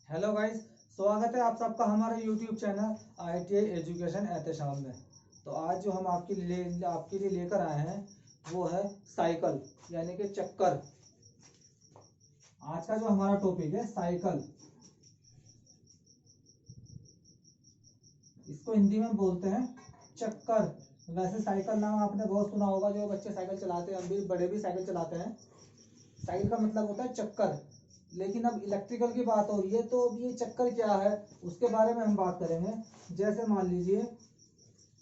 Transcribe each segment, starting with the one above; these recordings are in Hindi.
हेलो गाइस, स्वागत है आप सबका हमारे YouTube channel ITI education Ehtesham में। तो आज जो हम आपके लिए लेकर आए हैं वो है साइकिल यानी कि चक्कर। आज का जो हमारा टॉपिक है साइकिल, इसको हिंदी में बोलते हैं चक्कर। वैसे साइकिल नाम आपने बहुत सुना होगा, जो बच्चे साइकिल चलाते हैं, हम भी बड़े भी साइकिल चलाते हैं। साइकिल का मतलब होता है चक्कर। लेकिन अब इलेक्ट्रिकल की बात हो रही है, तो अब ये चक्कर क्या है उसके बारे में हम बात करेंगे। जैसे मान लीजिए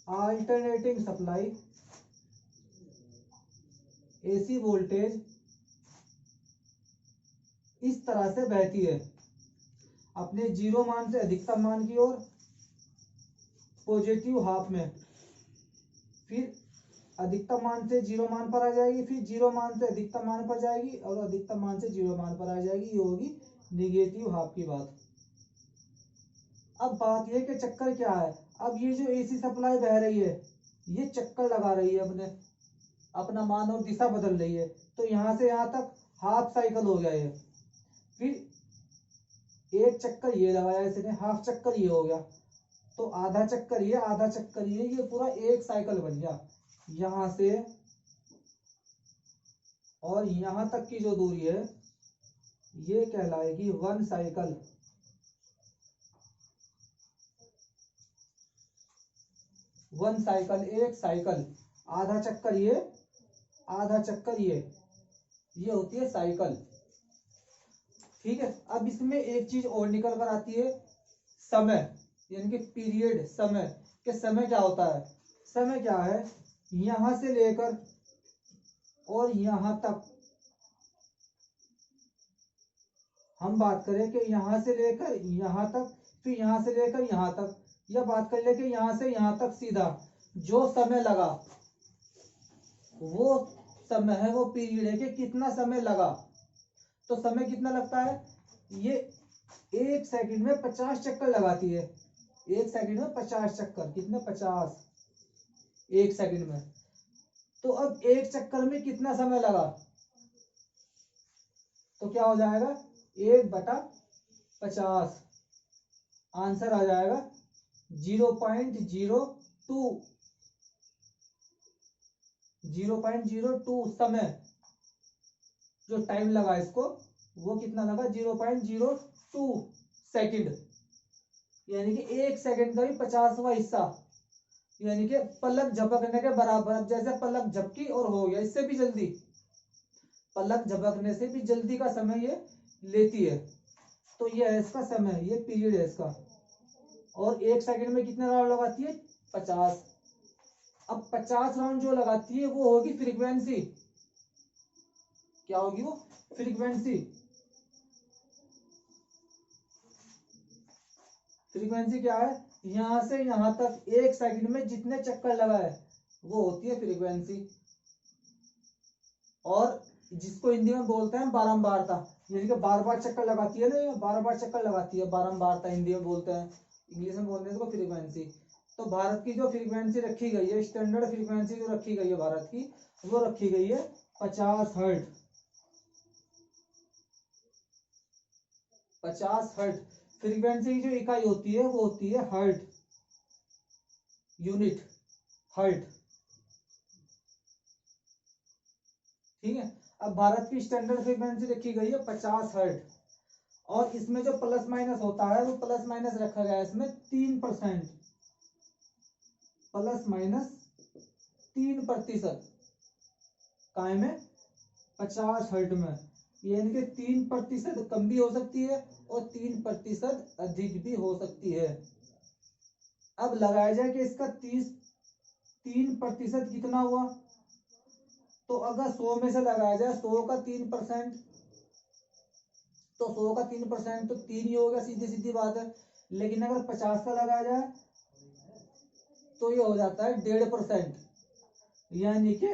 अल्टरनेटिंग सप्लाई, AC वोल्टेज इस तरह से बहती है अपने जीरो मान से अधिकतम मान की ओर, पॉजिटिव हाफ में, फिर अधिकतम मान से जीरो मान पर आ जाएगी, फिर जीरो मान से अधिकतम मान पर जाएगी और अधिकतम मान से जीरो मान पर आ जाएगी। ये होगी निगेटिव हाफ की बात। अब बात यह कि चक्कर क्या है। अब ये जो AC सप्लाई बह रही है ये चक्कर लगा रही है, अपना मान और दिशा बदल रही है। तो यहां से यहां तक हाफ साइकिल हो गया ये। फिर एक चक्कर ये लगाया इसने, हाफ चक्कर ये हो गया, तो आधा चक्कर ये, आधा चक्कर ये पूरा एक साइकिल बन गया। यहां से और यहां तक की जो दूरी है ये कहलाएगी वन साइकिल। वन साइकिल, एक साइकिल। आधा चक्कर ये, आधा चक्कर ये होती है साइकिल। ठीक है। अब इसमें एक चीज और निकल कर आती है, समय यानी कि पीरियड। समय के समय क्या होता है, समय क्या है, यहां से लेकर और यहां तक। हम बात करें कि यहां से लेकर यहां तक, फिर यहां से लेकर यहां तक, या बात कर ले कि यहां से यहां तक सीधा जो समय लगा वो समय है, वो पीरियड है कि कितना समय लगा। तो समय कितना लगता है, ये एक सेकंड में 50 चक्कर लगाती है। एक सेकंड में 50 चक्कर, कितने, 50 एक सेकंड में। तो अब एक चक्कर में कितना समय लगा, तो क्या हो जाएगा 1/50। आंसर आ जाएगा 0.02 समय। जो टाइम लगा इसको वो कितना लगा, 0.02 सेकंड। यानी कि एक सेकंड का भी 50वां हिस्सा, यानी कि पलक झपकने के बराबर। अब जैसे पलक झपकी और हो गया, इससे भी जल्दी, पलक झपकने से भी जल्दी का समय ये लेती है। तो ये है इसका समय, ये पीरियड है इसका। और एक सेकंड में कितने राउंड लगाती है, 50। अब 50 राउंड जो लगाती है वो होगी फ्रीक्वेंसी। क्या होगी वो, फ्रीक्वेंसी। फ्रीक्वेंसी क्या है, यहां से यहां तक एक सेकंड में जितने चक्कर लगाए वो होती है फ्रीक्वेंसी। और जिसको हिंदी में बोलते हैं बारंबारता, यानी कि बार बार चक्कर लगाती है ना, बार बार चक्कर लगाती है, बारंबारता हिंदी में बोलते हैं, इंग्लिश में बोलते हैं इसको फ्रीक्वेंसी। तो भारत की जो फ्रीक्वेंसी रखी गई है, स्टैंडर्ड फ्रीक्वेंसी जो रखी गई है भारत की, वो रखी गई है 50 हर्ट्ज। 50 हर्ट्ज फ्रीक्वेंसी की जो इकाई होती है वो होती है हर्ट, यूनिट, हर्ट। ठीक है। अब भारत की स्टैंडर्ड फ्रीक्वेंसी रखी गई है 50 हर्ट्ज। और इसमें जो प्लस माइनस होता है वो प्लस माइनस रखा गया है इसमें 3%, प्लस माइनस 3%। काय में, 50 हर्ट्ज में। यानी कि 3% कम भी हो सकती है और 3% अधिक भी हो सकती है। अब लगाया जाए कि इसका 3% कितना हुआ, तो अगर 100 में से लगाया जाए 100 का 3%, तो 100 का 3% तो 3 ही होगा, सीधी सीधी बात है। लेकिन अगर 50 का लगाया जाए तो ये हो जाता है 1.5%, यानी कि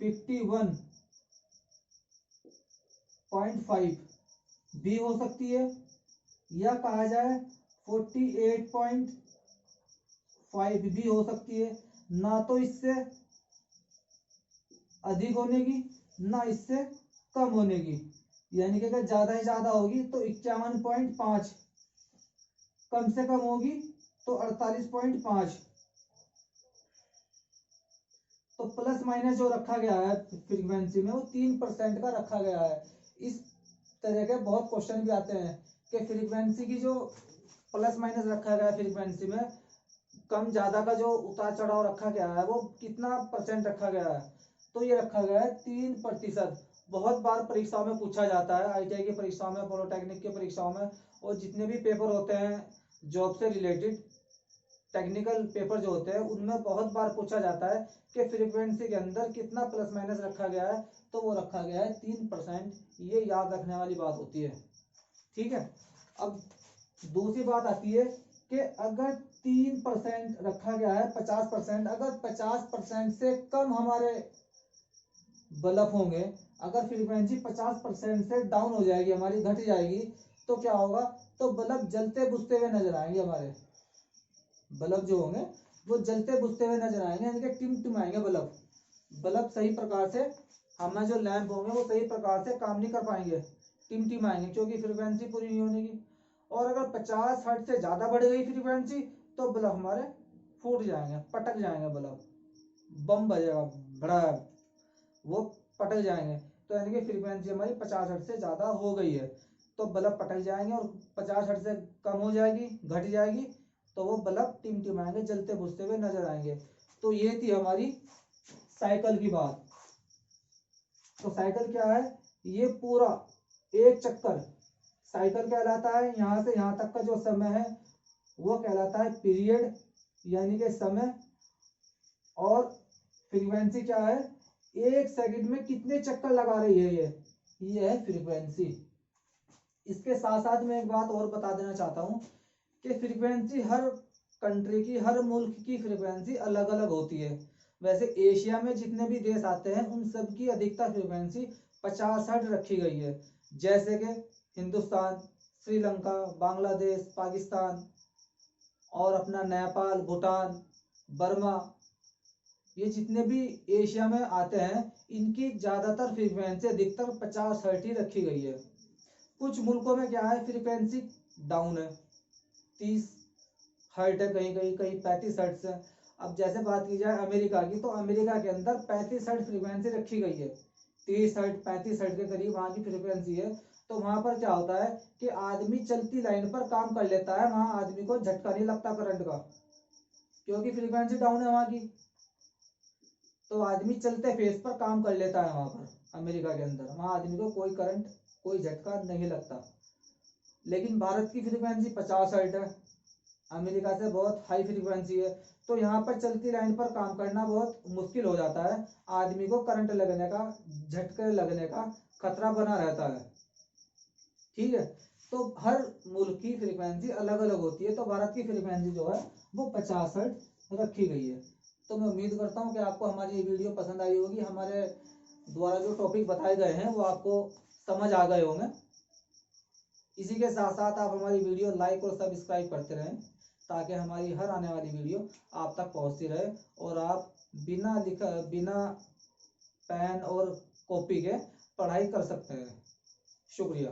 51.5 भी हो सकती है, या कहा जाए 48.5 भी हो सकती है। ना तो इससे अधिक होने की, ना इससे कम होने की। यानी कि अगर ज्यादा ही ज्यादा होगी तो 51.5, कम से कम होगी तो 48.5। तो प्लस माइनस जो रखा गया है फ्रीक्वेंसी में वो 3% का रखा गया है। इस तरह के बहुत क्वेश्चन भी आते हैं कि फ्रीक्वेंसी की जो प्लस माइनस रखा गया है फ्रीक्वेंसी में, कम ज्यादा का जो उतार चढ़ाव रखा गया है वो कितना परसेंट रखा गया है, तो ये रखा गया है 3%। बहुत बार परीक्षाओं में पूछा जाता है, ITI की परीक्षाओं में, पॉलिटेक्निक की परीक्षाओं में, और जितने भी पेपर होते हैं जॉब से रिलेटेड टेक्निकल पेपर जो होते हैं उनमें बहुत बार पूछा जाता है कि फ्रीक्वेंसी के अंदर कितना प्लस माइनस रखा गया है, तो वो रखा गया है 3%। ये याद रखने वाली बात होती है, ठीक है। अब दूसरी बात आती है कि अगर 3% रखा गया है 50%, अगर 50% से कम हमारे बल्ब होंगे, अगर फ्रीक्वेंसी 50% से डाउन हो जाएगी हमारी, घट जाएगी, तो क्या होगा, तो बल्ब जलते बुझते हुए नजर आएंगे। हमारे बल्ब जो होंगे वो जलते बुझते हुए नजर आएंगे, यानी कि टिमटिमाएंगे बल्ब। बल्ब सही प्रकार से, हमें जो लैंप होंगे वो सही प्रकार से काम नहीं कर पाएंगे, टिमटिमाएंगे, क्योंकि फ्रीक्वेंसी पूरी नहीं होने की। और अगर 50 हर्ट्ज से ज्यादा बढ़ गई फ्रीक्वेंसी तो बल्ब हमारे फूट जाएंगे, पटक जाएंगे, बल्ब बम बजेगा बड़ा, वो पटक जाएंगे। तो यानी कि फ्रीक्वेंसी हमारी 50 हर्ट्ज से ज्यादा हो गई है तो बल्ब पटक जाएंगे, और 50 हर्ट्ज से कम हो जाएगी, घट जाएगी, तो वो बल्ब टिमटिमाएंगे, जलते बुझते हुए नजर आएंगे। तो ये थी हमारी साइकिल की बात। तो साइकिल क्या है, ये पूरा एक चक्कर साइकिल कहलाता है। यहां से यहां तक का जो समय है वो कहलाता है पीरियड, यानी कि समय। और फ्रीक्वेंसी क्या है, एक सेकंड में कितने चक्कर लगा रही है ये है फ्रीक्वेंसी। इसके साथ साथ मैं एक बात और बता देना चाहता हूं कि फ्रीक्वेंसी हर कंट्री की, हर मुल्क की फ्रीक्वेंसी अलग अलग होती है। वैसे एशिया में जितने भी देश आते हैं उन सब की अधिकतर फ्रीक्वेंसी 50 हर्ट्ज रखी गई है, जैसे कि हिंदुस्तान, श्रीलंका, बांग्लादेश, पाकिस्तान, और अपना नेपाल, भूटान, बर्मा, ये जितने भी एशिया में आते हैं इनकी ज्यादातर फ्रीक्वेंसी अधिकतर 50 हर्ट्ज ही रखी गई है। कुछ मुल्कों में क्या है, फ्रीक्वेंसी डाउन है, 30 हर्ट्ज है, कहीं कहीं कहीं 35 हर्ट्ज है। अब जैसे बात की जाए अमेरिका की, तो अमेरिका के अंदर 35 हर्ट्ज फ्रीक्वेंसी रखी गई है, 30 हर्ट्ज 35 हर्ट्ज के करीब वहां की फ्रीक्वेंसी है। तो वहां पर क्या होता है कि आदमी चलती लाइन पर काम कर लेता है, वहां आदमी को झटका नहीं लगता करंट का, क्योंकि फ्रीक्वेंसी डाउन है वहां की। तो आदमी चलते फेस पर काम कर लेता है वहां पर अमेरिका के अंदर, वहां आदमी को कोई करंट, कोई झटका नहीं लगता। लेकिन भारत की फ्रीक्वेंसी 50 हर्ट्ज है, अमेरिका से बहुत हाई फ्रीक्वेंसी है, तो यहाँ पर चलती लाइन पर काम करना बहुत मुश्किल हो जाता है, आदमी को करंट लगने का, झटके लगने का खतरा बना रहता है, ठीक है। तो हर मुल्क की फ्रीक्वेंसी अलग अलग होती है, तो भारत की फ्रीक्वेंसी जो है वो 50 हर्ट्ज रखी गई है। तो मैं उम्मीद करता हूँ कि आपको हमारी ये वीडियो पसंद आई होगी, हमारे द्वारा जो टॉपिक बताए गए हैं वो आपको समझ आ गए होंगे। इसी के साथ साथ आप हमारी वीडियो लाइक और सब्सक्राइब करते रहें, ताकि हमारी हर आने वाली वीडियो आप तक पहुंचती रहे और आप बिना पेन और कॉपी के पढ़ाई कर सकते हैं। शुक्रिया।